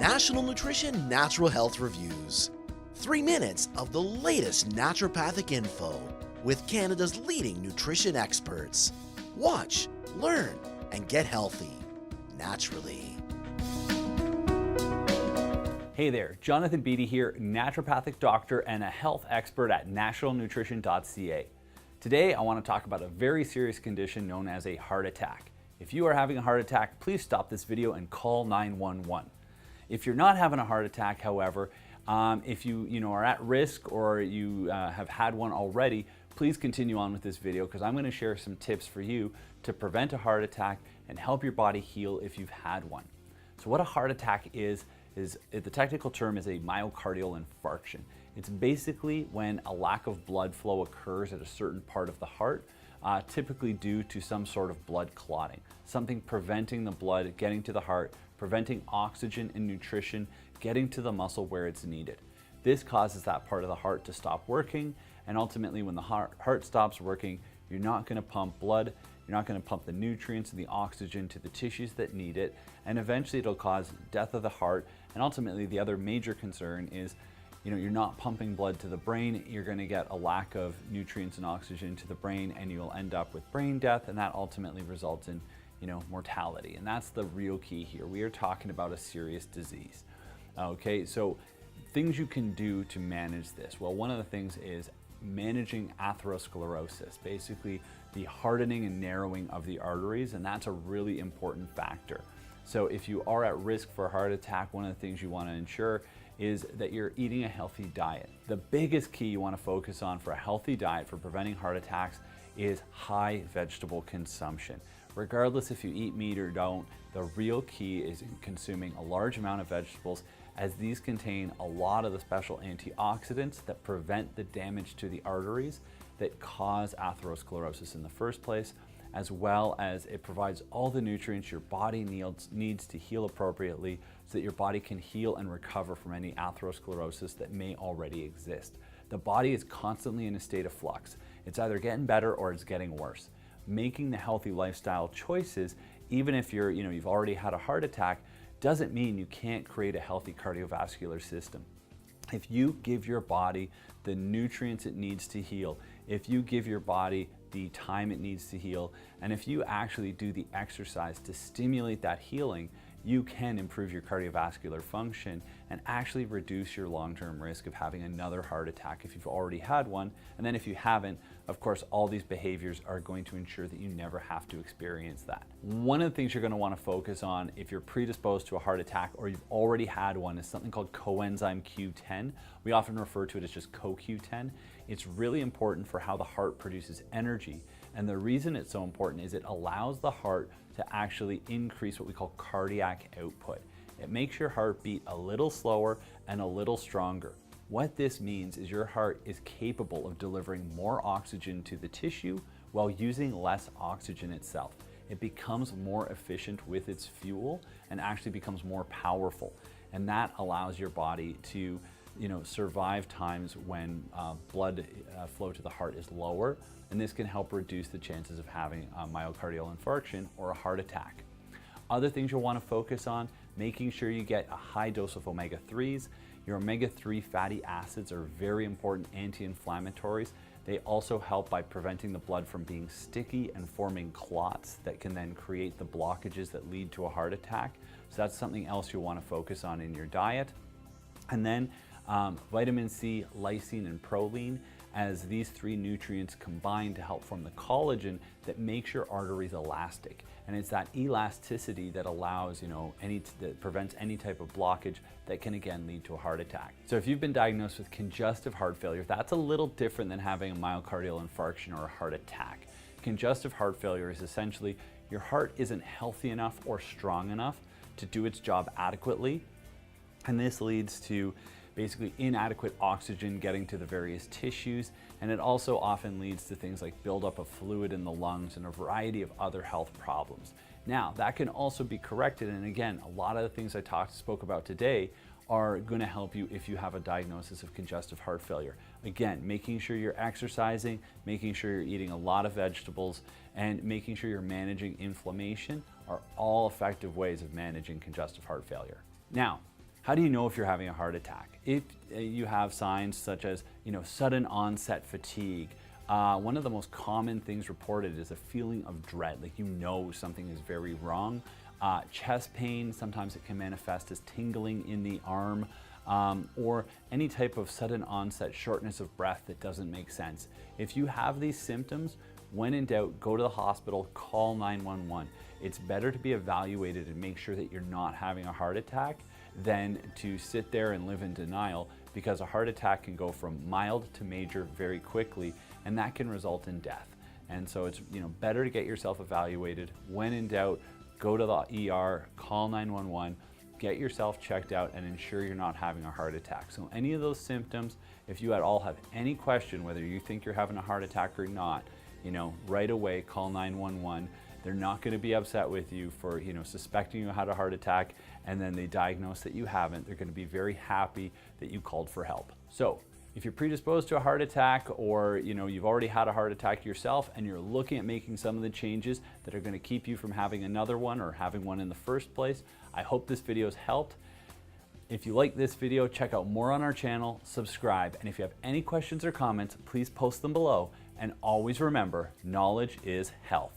National Nutrition Natural Health Reviews. 3 minutes of the latest naturopathic info with Canada's leading nutrition experts. Watch, learn, and get healthy naturally. Hey there, Jonathan Beatty here, naturopathic doctor and a health expert at Nationalnutrition.ca. Today I want to talk about a very serious condition known as a heart attack. If you are having a heart attack, please stop this video and call 911. If you're not having a heart attack, however, if you are at risk or you have had one already, please continue on with this video because I'm going to share some tips for you to prevent a heart attack and help your body heal if you've had one. So what a heart attack is the technical term is a myocardial infarction. It's basically when a lack of blood flow occurs at a certain part of the heart, typically due to some sort of blood clotting, something preventing the blood getting to the heart, preventing oxygen and nutrition getting to the muscle where it's needed. This causes that part of the heart to stop working, and ultimately when the heart stops working, you're not going to pump blood, you're not going to pump the nutrients and the oxygen to the tissues that need it, and eventually it'll cause death of the heart. And ultimately the other major concern is you're not pumping blood to the brain, you're going to get a lack of nutrients and oxygen to the brain, and you'll end up with brain death, and that ultimately results in mortality. And that's the real key here. We are talking about a serious disease. Okay, so things you can do to manage this. Well, one of the things is managing atherosclerosis, basically the hardening and narrowing of the arteries, and that's a really important factor. So if you are at risk for a heart attack, one of the things you want to ensure is that you're eating a healthy diet. The biggest key you want to focus on for a healthy diet for preventing heart attacks is high vegetable consumption. Regardless if you eat meat or don't, the real key is in consuming a large amount of vegetables, as these contain a lot of the special antioxidants that prevent the damage to the arteries that cause atherosclerosis in the first place, as well as it provides all the nutrients your body needs to heal appropriately so that your body can heal and recover from any atherosclerosis that may already exist. The body is constantly in a state of flux. It's either getting better or it's getting worse. Making the healthy lifestyle choices, even if you've already had a heart attack, doesn't mean you can't create a healthy cardiovascular system. If you give your body the nutrients it needs to heal, if you give your body the time it needs to heal, and if you actually do the exercise to stimulate that healing, you can improve your cardiovascular function and actually reduce your long-term risk of having another heart attack if you've already had one. And then if you haven't, of course, all these behaviors are going to ensure that you never have to experience that. One of the things you're going to want to focus on if you're predisposed to a heart attack or you've already had one is something called coenzyme Q10. We often refer to it as just CoQ10. It's really important for how the heart produces energy. And the reason it's so important is it allows the heart to actually increase what we call cardiac output. It makes your heart beat a little slower and a little stronger. What this means is your heart is capable of delivering more oxygen to the tissue while using less oxygen itself. It becomes more efficient with its fuel and actually becomes more powerful. And that allows your body to survive times when blood flow to the heart is lower, and this can help reduce the chances of having a myocardial infarction or a heart attack. Other things you'll want to focus on, making sure you get a high dose of omega-3s. Your omega-3 fatty acids are very important anti-inflammatories. They also help by preventing the blood from being sticky and forming clots that can then create the blockages that lead to a heart attack. So that's something else you'll want to focus on in your diet. And then vitamin C, lysine, and proline, as these three nutrients combine to help form the collagen that makes your arteries elastic. And it's that elasticity that allows, that prevents any type of blockage that can again lead to a heart attack. So if you've been diagnosed with congestive heart failure, that's a little different than having a myocardial infarction or a heart attack. Congestive heart failure is essentially your heart isn't healthy enough or strong enough to do its job adequately. And this leads to basically inadequate oxygen getting to the various tissues, and it also often leads to things like buildup of fluid in the lungs and a variety of other health problems. Now, that can also be corrected, and again, a lot of the things I spoke about today are going to help you if you have a diagnosis of congestive heart failure. Again, making sure you're exercising, making sure you're eating a lot of vegetables, and making sure you're managing inflammation are all effective ways of managing congestive heart failure. Now, How do you know if you're having a heart attack? If you have signs such as, sudden onset fatigue, one of the most common things reported is a feeling of dread, like something is very wrong. Chest pain, sometimes it can manifest as tingling in the arm, or any type of sudden onset shortness of breath that doesn't make sense. If you have these symptoms, when in doubt, go to the hospital, call 911. It's better to be evaluated and make sure that you're not having a heart attack than to sit there and live in denial, because a heart attack can go from mild to major very quickly, and that can result in death. And so it's better to get yourself evaluated. When in doubt, go to the ER, call 911, get yourself checked out, and ensure you're not having a heart attack. So any of those symptoms, if you at all have any question whether you think you're having a heart attack or not, right away call 911. They're not going to be upset with you for suspecting you had a heart attack and then they diagnose that you haven't. They're going to be very happy that you called for help. So if you're predisposed to a heart attack, or you've already had a heart attack yourself and you're looking at making some of the changes that are going to keep you from having another one or having one in the first place, I hope this video's helped. If you like this video, check out more on our channel, subscribe, and if you have any questions or comments, please post them below. And always remember, knowledge is health.